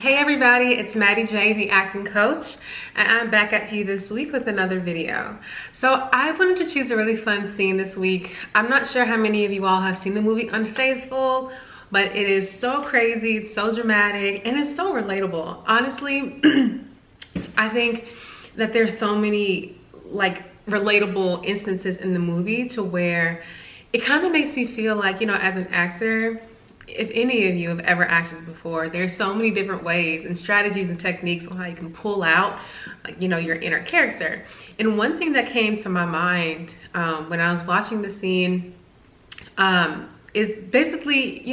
Hey everybody, it's Maddie J, the acting coach, and I'm back at you this week with another video. So I wanted to choose a really fun scene this week. I'm not sure how many of you all have seen the movie Unfaithful, but it is so crazy, it's so dramatic, and it's so relatable. Honestly, I think that there's so many relatable instances in the movie to where it kind of makes me feel like, as an actor, if any of you have ever acted before, there's so many different ways and strategies and techniques on how you can pull out your inner character. And one thing that came to my mind when I was watching the scene is basically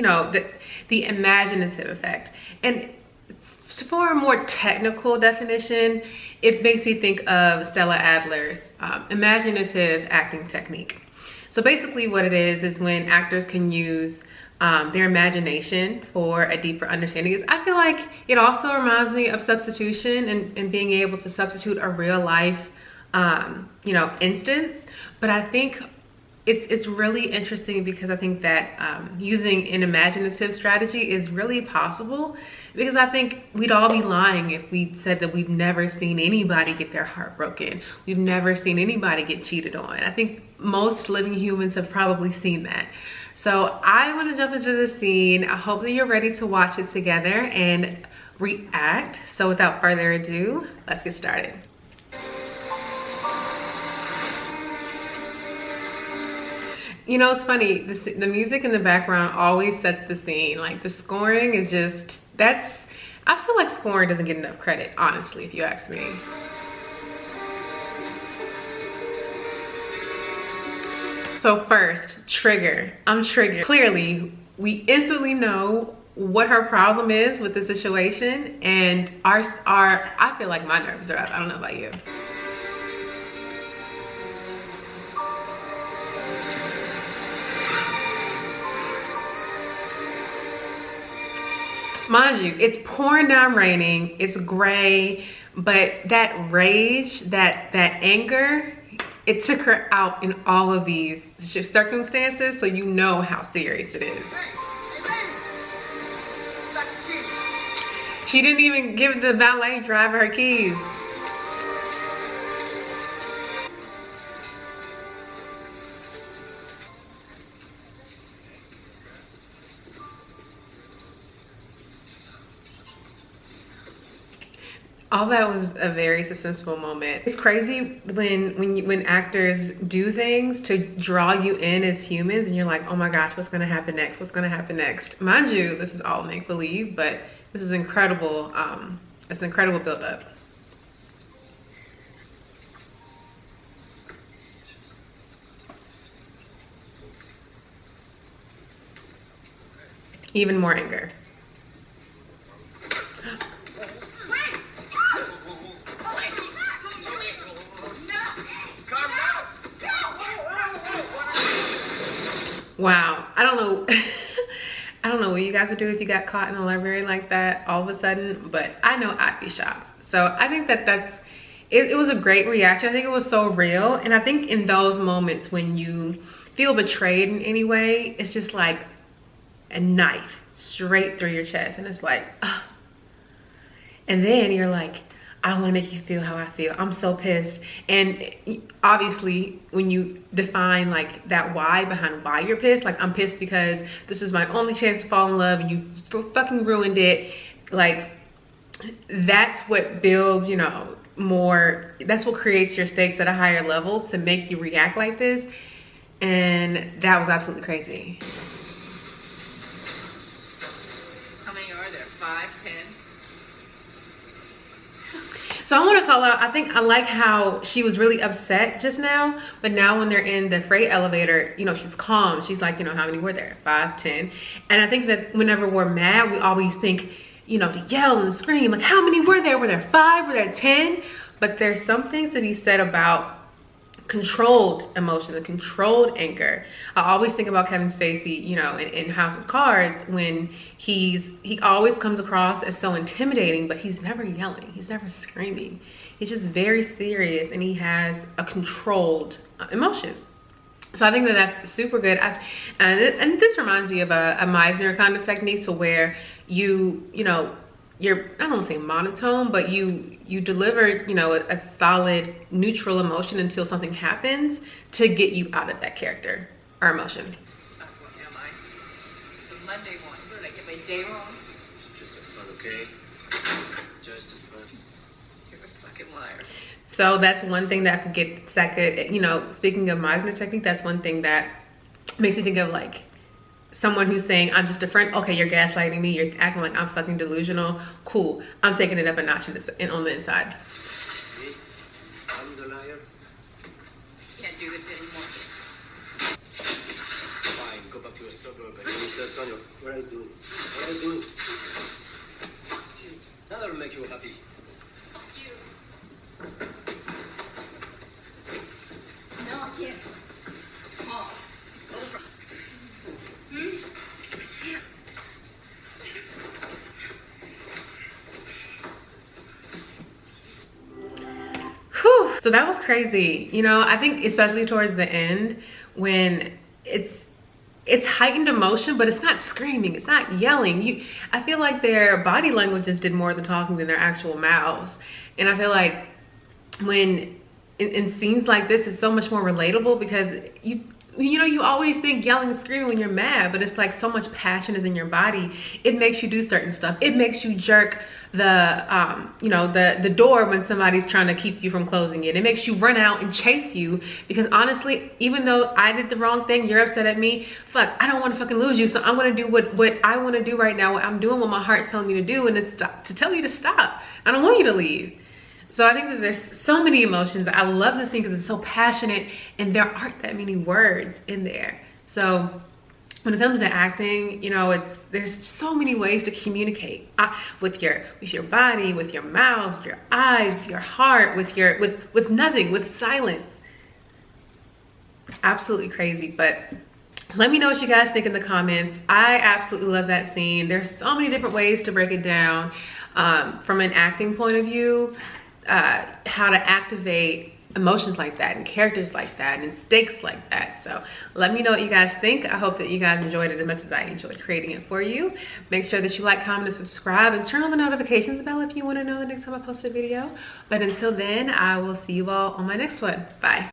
the imaginative effect. And for a more technical definition, it makes me think of Stella Adler's imaginative acting technique. So basically what it is when actors can use their imagination for a deeper understanding. I feel like it also reminds me of substitution and being able to substitute a real life instance. But I think it's really interesting because I think that using an imaginative strategy is really possible, because I think we'd all be lying if we said that we've never seen anybody get their heart broken. We've never seen anybody get cheated on. I think most living humans have probably seen that. So I want to jump into the scene. I hope that you're ready to watch it together and react. So without further ado, let's get started. It's funny, the music in the background always sets the scene. Like, the scoring is just, I feel like scoring doesn't get enough credit, honestly, if you ask me. So first, trigger. I'm triggered. Clearly, we instantly know what her problem is with the situation, and I feel like my nerves are up. I don't know about you. Mind you, it's pouring down raining, it's gray, but that rage, that anger, it took her out in all of these circumstances, so you know how serious it is. She didn't even give the valet driver her keys. All that was a very suspenseful moment. It's crazy when actors do things to draw you in as humans, and you're like, oh my gosh, what's gonna happen next? What's gonna happen next? Mind you, this is all make-believe, but this is incredible. It's an incredible build-up. Even more anger. Wow, I don't know what you guys would do if you got caught in the library like that all of a sudden, but I know I'd be shocked. So I think it was a great reaction. I think it was so real, and I think in those moments when you feel betrayed in any way, it's just like a knife straight through your chest, and it's like, ugh. And then you're like, I want to make you feel how I feel. I'm so pissed. And obviously, when you define that why behind why you're pissed, like, I'm pissed because this is my only chance to fall in love and you fucking ruined it. Like, that's what builds, more, that's what creates your stakes at a higher level to make you react like this. And that was absolutely crazy. How many are there? 5, 10? So I want to call out, I like how she was really upset just now, but now when they're in the freight elevator, she's calm. She's like, how many were there? 5, 10. And I think that whenever we're mad, we always think, to yell and scream, like, how many were there? Were there 5? Were there 10? But there's something to be said about controlled emotion, the controlled anger. I always think about Kevin Spacey, in House of Cards, when he always comes across as so intimidating, but he's never yelling, he's never screaming. He's just very serious, and he has a controlled emotion. So I think that that's super good. And this reminds me of a Meisner kind of technique, to where you I don't want to say monotone, but you deliver, you know, a solid neutral emotion until something happens to get you out of that character or emotion. What am I? The Monday one. What did I get my day wrong? It's just a fun, okay? Just a fun. You're a fucking liar. So that's one thing that could, you know, speaking of Meisner technique, that's one thing that makes me think of like someone who's saying, I'm just a friend. Okay, you're gaslighting me. You're acting like I'm fucking delusional. Cool. I'm taking it up a notch on the inside. Me? I'm the liar? Can't do this anymore. Fine, go back to your suburb and finish the son of what I do. What I do. That'll make you happy. Fuck you. No, I can't. Come on. It's over. Whew. So that was crazy. You know, I think especially towards the end when it's heightened emotion, but it's not screaming, it's not yelling. I feel like their body language just did more of the talking than their actual mouths. And I feel like when in scenes like this, it's so much more relatable because you know, you always think yelling and screaming when you're mad, but it's like so much passion is in your body. It makes you do certain stuff. It makes you jerk the you know, the door when somebody's trying to keep you from closing it. It makes you run out and chase you because honestly, even though I did the wrong thing, you're upset at me, fuck, I don't want to fucking lose you. So I'm gonna do what I want to do right now, what I'm doing, what my heart's telling me to do, and it's to tell you to stop. I don't want you to leave. So I think that there's so many emotions. I love this scene because it's so passionate and there aren't that many words in there. So when it comes to acting, you know, there's so many ways to communicate with your body, with your mouth, with your eyes, with your heart, with nothing, with silence. Absolutely crazy. But let me know what you guys think in the comments. I absolutely love that scene. There's so many different ways to break it down from an acting point of view. How to activate emotions like that and characters like that and stakes like that. So let me know what you guys think. I hope that you guys enjoyed it as much as I enjoyed creating it for you. Make sure that you like, comment, and subscribe, and turn on the notifications bell if you want to know the next time I post a video. But until then, I will see you all on my next one. Bye.